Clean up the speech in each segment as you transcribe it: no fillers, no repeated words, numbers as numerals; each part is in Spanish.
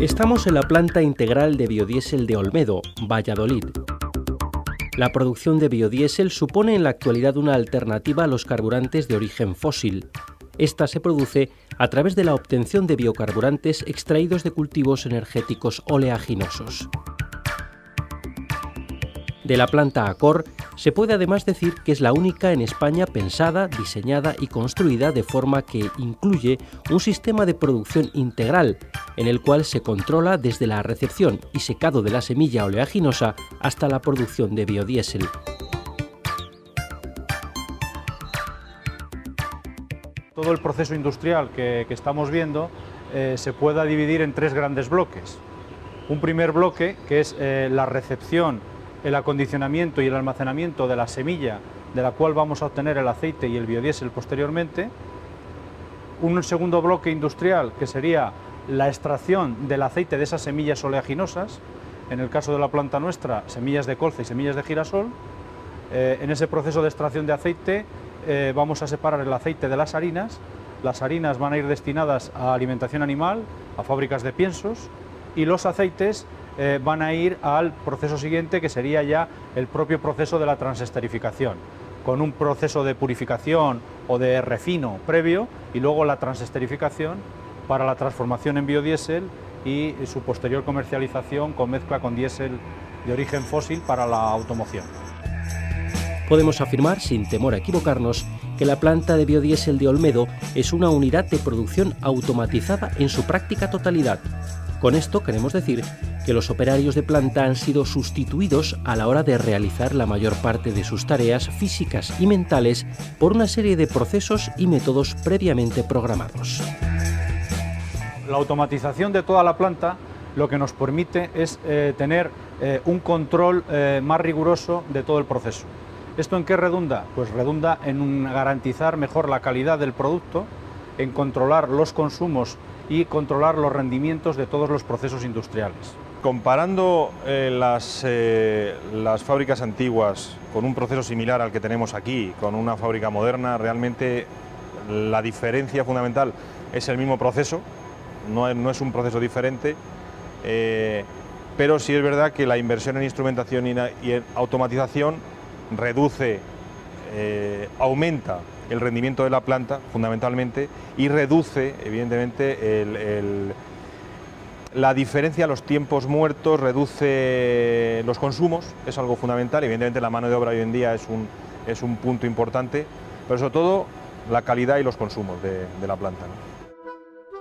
Estamos en la planta integral de biodiesel de Olmedo, Valladolid. La producción de biodiesel supone en la actualidad una alternativa a los carburantes de origen fósil. Esta se produce a través de la obtención de biocarburantes extraídos de cultivos energéticos oleaginosos. De la planta Acor se puede además decir que es la única en España pensada, diseñada y construida de forma que incluye un sistema de producción integral en el cual se controla desde la recepción y secado de la semilla oleaginosa hasta la producción de biodiesel. Todo el proceso industrial que estamos viendo se puede dividir en tres grandes bloques. Un primer bloque que es la recepción, el acondicionamiento y el almacenamiento de la semilla de la cual vamos a obtener el aceite y el biodiesel posteriormente. Un segundo bloque industrial que sería la extracción del aceite de esas semillas oleaginosas, en el caso de la planta nuestra, semillas de colza y semillas de girasol. En ese proceso de extracción de aceite vamos a separar el aceite de las harinas van a ir destinadas a alimentación animal, a fábricas de piensos, y los aceites van a ir al proceso siguiente, que sería ya el propio proceso de la transesterificación, con un proceso de purificación o de refino previo y luego la transesterificación para la transformación en biodiesel y su posterior comercialización con mezcla con diésel de origen fósil para la automoción. Podemos afirmar, sin temor a equivocarnos, que la planta de biodiesel de Olmedo es una unidad de producción automatizada en su práctica totalidad. Con esto queremos decir que los operarios de planta han sido sustituidos a la hora de realizar la mayor parte de sus tareas físicas y mentales por una serie de procesos y métodos previamente programados. La automatización de toda la planta lo que nos permite es tener un control más riguroso de todo el proceso. ¿Esto en qué redunda? Pues redunda en garantizar mejor la calidad del producto, en controlar los consumos y controlar los rendimientos de todos los procesos industriales. Comparando las fábricas antiguas con un proceso similar al que tenemos aquí, con una fábrica moderna, realmente la diferencia fundamental es el mismo proceso, no es un proceso diferente, pero sí es verdad que la inversión en instrumentación y en automatización aumenta el rendimiento de la planta fundamentalmente y reduce evidentemente la diferencia, los tiempos muertos, reduce los consumos, es algo fundamental. Evidentemente la mano de obra hoy en día es un punto importante, pero sobre todo la calidad y los consumos de la planta, ¿no?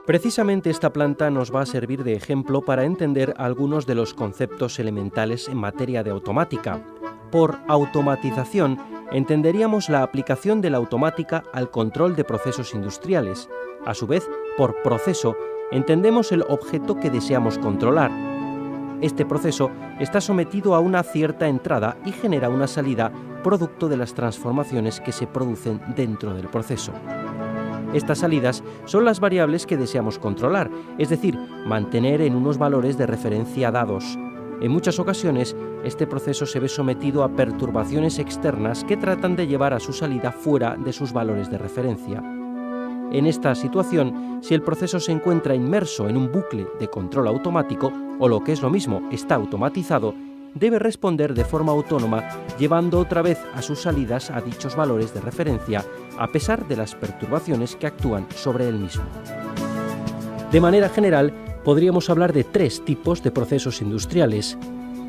Precisamente esta planta nos va a servir de ejemplo para entender algunos de los conceptos elementales en materia de automática. Por automatización entenderíamos la aplicación de la automática al control de procesos industriales. A su vez, por proceso entendemos el objeto que deseamos controlar. Este proceso está sometido a una cierta entrada y genera una salida producto de las transformaciones que se producen dentro del proceso. Estas salidas son las variables que deseamos controlar, es decir, mantener en unos valores de referencia dados. En muchas ocasiones, este proceso se ve sometido a perturbaciones externas que tratan de llevar a su salida fuera de sus valores de referencia. En esta situación, si el proceso se encuentra inmerso en un bucle de control automático, o lo que es lo mismo, está automatizado, debe responder de forma autónoma, llevando otra vez a sus salidas a dichos valores de referencia, a pesar de las perturbaciones que actúan sobre el mismo. De manera general, podríamos hablar de tres tipos de procesos industriales: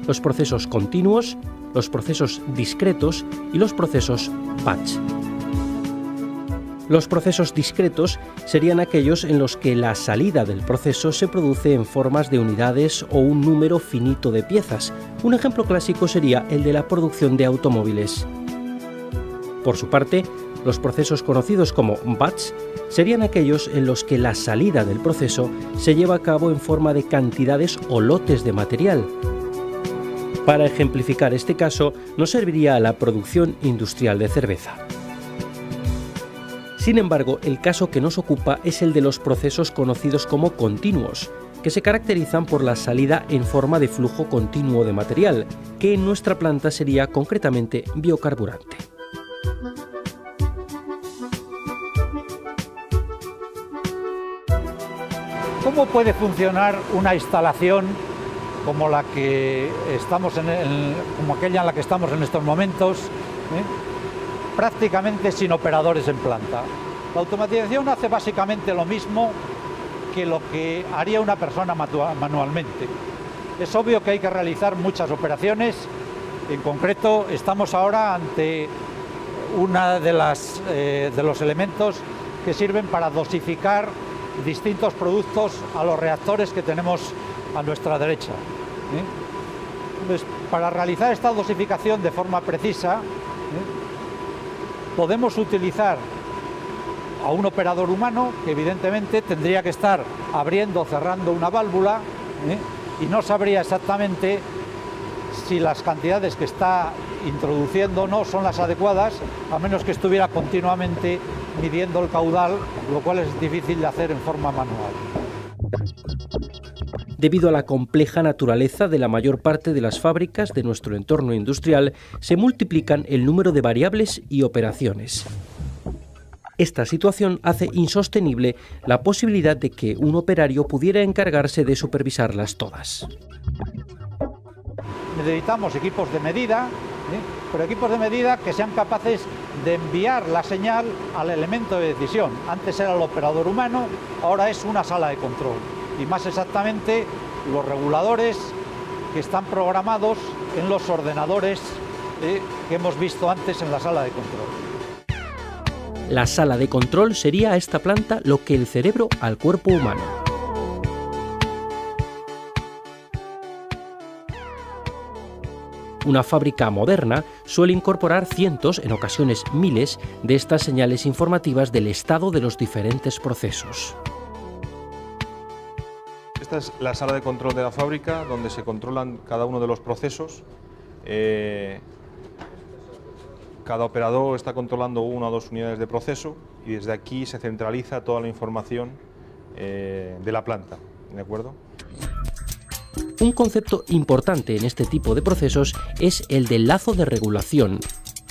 los procesos continuos, los procesos discretos y los procesos batch. Los procesos discretos serían aquellos en los que la salida del proceso se produce en formas de unidades o un número finito de piezas. Un ejemplo clásico sería el de la producción de automóviles. Por su parte, los procesos conocidos como batch serían aquellos en los que la salida del proceso se lleva a cabo en forma de cantidades o lotes de material. Para ejemplificar este caso, nos serviría la producción industrial de cerveza. Sin embargo, el caso que nos ocupa es el de los procesos conocidos como continuos, que se caracterizan por la salida en forma de flujo continuo de material, que en nuestra planta sería concretamente biocarburante. ¿Cómo puede funcionar una instalación como la que estamos como aquella en la que estamos en estos momentos, prácticamente sin operadores en planta? La automatización hace básicamente lo mismo que lo que haría una persona manualmente. Es obvio que hay que realizar muchas operaciones. En concreto, estamos ahora ante una de los elementos que sirven para dosificar distintos productos a los reactores que tenemos a nuestra derecha. Entonces, para realizar esta dosificación de forma precisa, podemos utilizar a un operador humano que evidentemente tendría que estar abriendo o cerrando una válvula y no sabría exactamente si las cantidades que está introduciendo o no son las adecuadas, a menos que estuviera continuamente midiendo el caudal, lo cual es difícil de hacer en forma manual. Debido a la compleja naturaleza de la mayor parte de las fábricas de nuestro entorno industrial, se multiplican el número de variables y operaciones. Esta situación hace insostenible la posibilidad de que un operario pudiera encargarse de supervisarlas todas. Necesitamos equipos de medida, pero equipos de medida que sean capaces de enviar la señal al elemento de decisión. Antes era el operador humano, ahora es una sala de control. Y más exactamente, los reguladores que están programados en los ordenadores que hemos visto antes en la sala de control. La sala de control sería a esta planta lo que el cerebro al cuerpo humano. Una fábrica moderna suele incorporar cientos, en ocasiones miles, de estas señales informativas del estado de los diferentes procesos. Esta es la sala de control de la fábrica, donde se controlan cada uno de los procesos. Cada operador está controlando 1 o 2 unidades de proceso y desde aquí se centraliza toda la información de la planta, ¿de acuerdo? Un concepto importante en este tipo de procesos es el del lazo de regulación.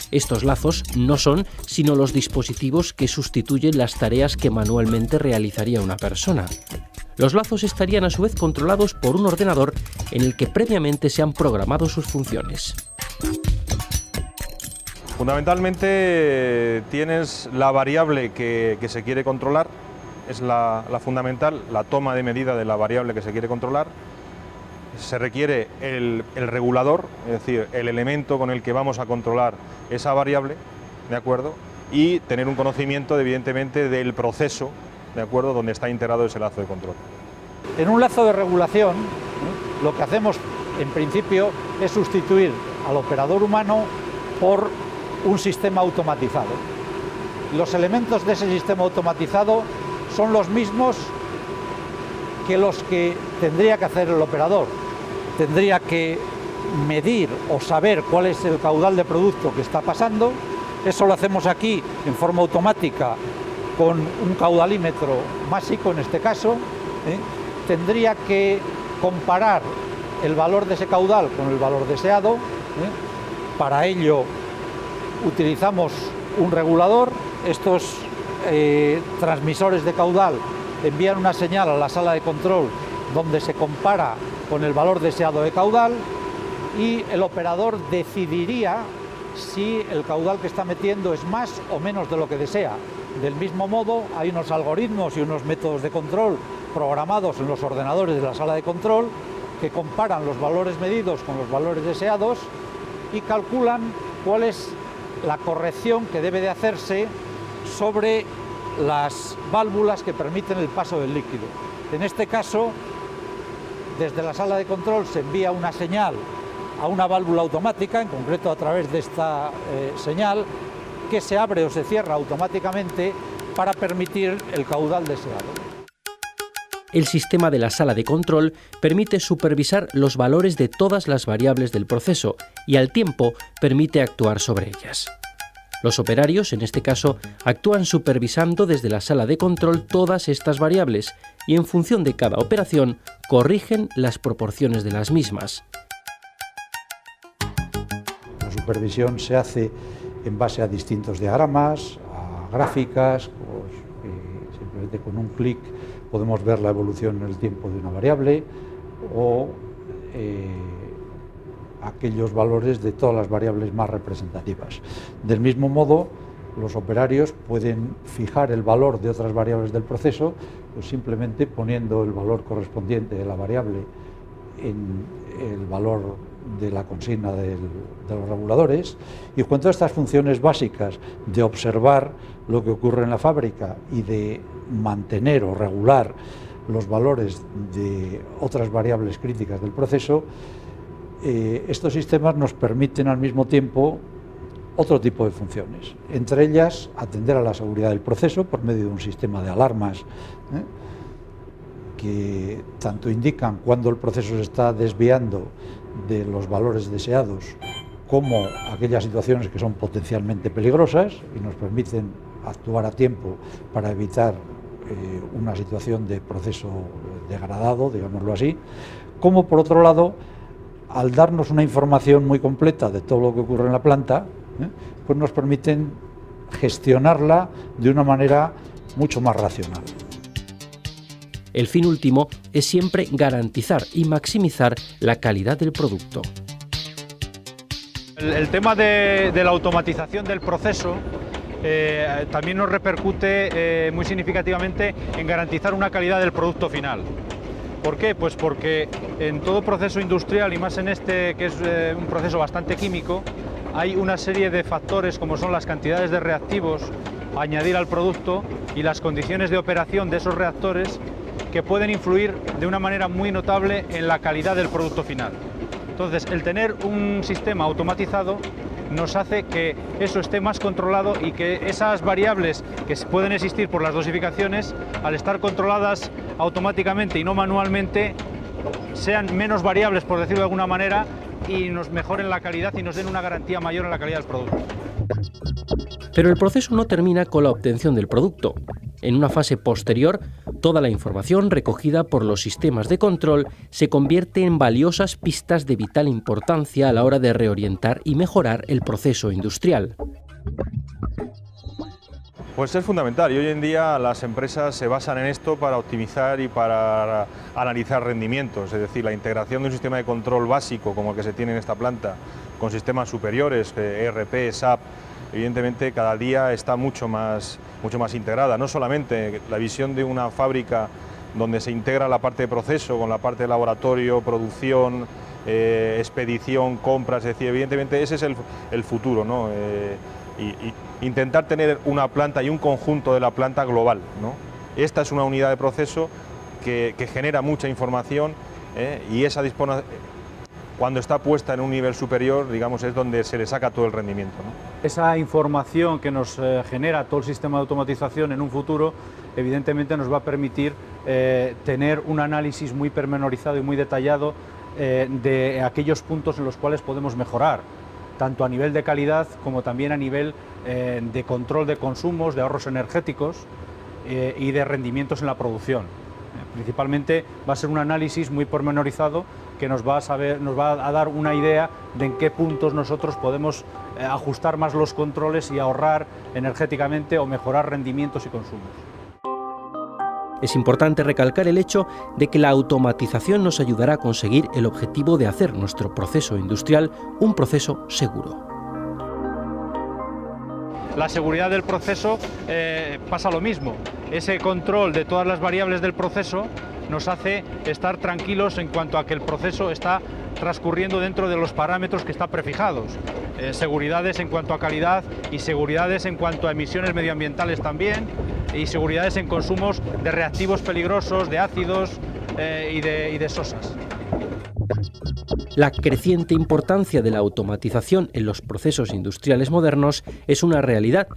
Estos lazos no son sino los dispositivos que sustituyen las tareas que manualmente realizaría una persona. Los lazos estarían a su vez controlados por un ordenador en el que previamente se han programado sus funciones. Fundamentalmente tienes la variable que se quiere controlar, es la fundamental, la toma de medida de la variable que se quiere controlar. Se requiere el regulador, es decir, el elemento con el que vamos a controlar esa variable, ¿de acuerdo? Y tener un conocimiento, evidentemente, del proceso, ¿de acuerdo?, donde está integrado ese lazo de control. En un lazo de regulación, lo que hacemos en principio es sustituir al operador humano por un sistema automatizado. Los elementos de ese sistema automatizado son los mismos que los que tendría que hacer el operador. Tendría que medir o saber cuál es el caudal de producto que está pasando. Eso lo hacemos aquí en forma automática con un caudalímetro másico en este caso. Tendría que comparar el valor de ese caudal con el valor deseado. Para ello utilizamos un regulador. Estos transmisores de caudal envían una señal a la sala de control donde se compara con el valor deseado de caudal y el operador decidiría si el caudal que está metiendo es más o menos de lo que desea. Del mismo modo, hay unos algoritmos y unos métodos de control programados en los ordenadores de la sala de control que comparan los valores medidos con los valores deseados y calculan cuál es la corrección que debe de hacerse sobre las válvulas que permiten el paso del líquido. En este caso, desde la sala de control se envía una señal a una válvula automática, en concreto a través de esta señal, que se abre o se cierra automáticamente para permitir el caudal deseado. El sistema de la sala de control permite supervisar los valores de todas las variables del proceso y al tiempo permite actuar sobre ellas. Los operarios, en este caso, actúan supervisando desde la sala de control todas estas variables y en función de cada operación corrigen las proporciones de las mismas. La supervisión se hace en base a distintos diagramas, a gráficas, Simplemente con un clic podemos ver la evolución en el tiempo de una variable o aquellos valores de todas las variables más representativas. Del mismo modo, los operarios pueden fijar el valor de otras variables del proceso, pues simplemente poniendo el valor correspondiente de la variable en el valor de la consigna de los reguladores, y con todas estas funciones básicas de observar lo que ocurre en la fábrica y de mantener o regular los valores de otras variables críticas del proceso, estos sistemas nos permiten al mismo tiempo otro tipo de funciones, entre ellas atender a la seguridad del proceso por medio de un sistema de alarmas que tanto indican cuando el proceso se está desviando de los valores deseados como aquellas situaciones que son potencialmente peligrosas y nos permiten actuar a tiempo para evitar una situación de proceso degradado, digámoslo así, como por otro lado, al darnos una información muy completa de todo lo que ocurre en la planta, pues nos permiten gestionarla de una manera mucho más racional. El fin último es siempre garantizar y maximizar la calidad del producto. El tema de la automatización del proceso también nos repercute muy significativamente en garantizar una calidad del producto final. ¿Por qué? Pues porque en todo proceso industrial, y más en este que es un proceso bastante químico, hay una serie de factores como son las cantidades de reactivos a añadir al producto y las condiciones de operación de esos reactores que pueden influir de una manera muy notable en la calidad del producto final. Entonces, el tener un sistema automatizado nos hace que eso esté más controlado y que esas variables que pueden existir por las dosificaciones, al estar controladas automáticamente y no manualmente, sean menos variables, por decirlo de alguna manera, y nos mejoren la calidad y nos den una garantía mayor en la calidad del producto. Pero el proceso no termina con la obtención del producto. En una fase posterior, toda la información recogida por los sistemas de control se convierte en valiosas pistas de vital importancia a la hora de reorientar y mejorar el proceso industrial. Pues es fundamental y hoy en día las empresas se basan en esto para optimizar y para analizar rendimientos, es decir, la integración de un sistema de control básico como el que se tiene en esta planta con sistemas superiores, ERP, SAP, evidentemente cada día está mucho más integrada, no solamente la visión de una fábrica donde se integra la parte de proceso con la parte de laboratorio, producción, expedición, compras, es decir, evidentemente ese es el futuro, ¿no? Y intentar tener una planta y un conjunto de la planta global, ¿no? Esta es una unidad de proceso que genera mucha información y esa cuando está puesta en un nivel superior, digamos, es donde se le saca todo el rendimiento, ¿no? Esa información que nos genera todo el sistema de automatización en un futuro, evidentemente nos va a permitir tener un análisis muy pormenorizado y muy detallado de aquellos puntos en los cuales podemos mejorar, tanto a nivel de calidad como también a nivel de control de consumos, de ahorros energéticos y de rendimientos en la producción. Principalmente va a ser un análisis muy pormenorizado que nos va a dar una idea de en qué puntos nosotros podemos ajustar más los controles y ahorrar energéticamente o mejorar rendimientos y consumos. Es importante recalcar el hecho de que la automatización nos ayudará a conseguir el objetivo de hacer nuestro proceso industrial un proceso seguro. La seguridad del proceso pasa lo mismo. Ese control de todas las variables del proceso nos hace estar tranquilos en cuanto a que el proceso está transcurriendo dentro de los parámetros que están prefijados. Seguridades en cuanto a calidad y seguridades en cuanto a emisiones medioambientales también, y seguridades en consumos de reactivos peligrosos, de ácidos y de sosas. La creciente importancia de la automatización en los procesos industriales modernos es una realidad.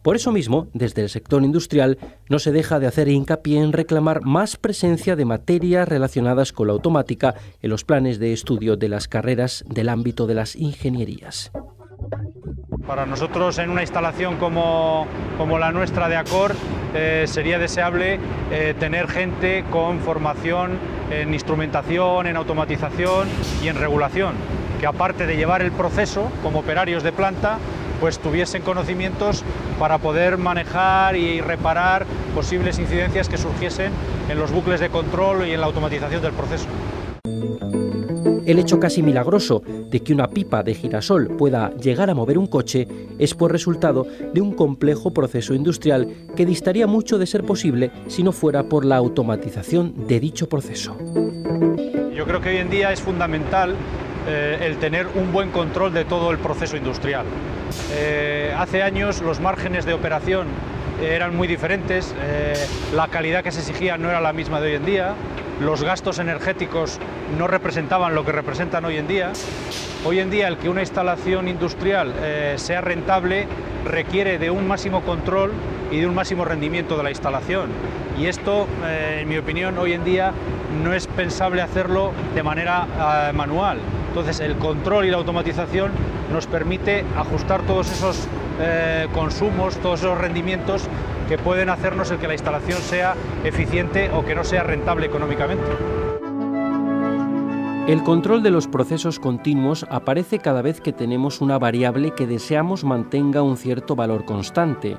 Por eso mismo, desde el sector industrial, no se deja de hacer hincapié en reclamar más presencia de materias relacionadas con la automática en los planes de estudio de las carreras del ámbito de las ingenierías. Para nosotros, en una instalación como la nuestra de Accor, sería deseable tener gente con formación en instrumentación, en automatización y en regulación, que aparte de llevar el proceso como operarios de planta, pues tuviesen conocimientos para poder manejar y reparar posibles incidencias que surgiesen en los bucles de control y en la automatización del proceso. El hecho casi milagroso de que una pipa de girasol pueda llegar a mover un coche es por resultado de un complejo proceso industrial que distaría mucho de ser posible si no fuera por la automatización de dicho proceso. Yo creo que hoy en día es fundamental el tener un buen control de todo el proceso industrial. Hace años los márgenes de operación eran muy diferentes, la calidad que se exigía no era la misma de hoy en día, los gastos energéticos no representaban lo que representan hoy en día. Hoy en día el que una instalación industrial sea rentable requiere de un máximo control y de un máximo rendimiento de la instalación. Y esto, en mi opinión, hoy en día no es pensable hacerlo de manera manual. Entonces el control y la automatización nos permite ajustar todos esos consumos, todos esos rendimientos que pueden hacernos el que la instalación sea eficiente o que no sea rentable económicamente. El control de los procesos continuos aparece cada vez que tenemos una variable que deseamos mantenga un cierto valor constante,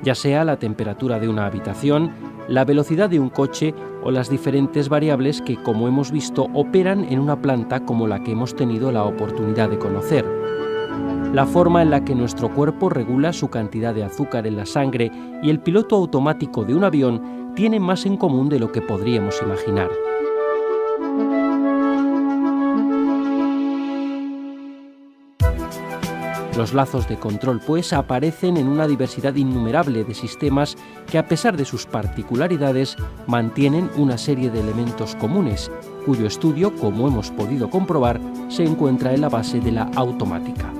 ya sea la temperatura de una habitación, la velocidad de un coche o las diferentes variables que, como hemos visto, operan en una planta como la que hemos tenido la oportunidad de conocer. La forma en la que nuestro cuerpo regula su cantidad de azúcar en la sangre y el piloto automático de un avión tienen más en común de lo que podríamos imaginar. Los lazos de control, pues, aparecen en una diversidad innumerable de sistemas que, a pesar de sus particularidades, mantienen una serie de elementos comunes, cuyo estudio, como hemos podido comprobar, se encuentra en la base de la automática.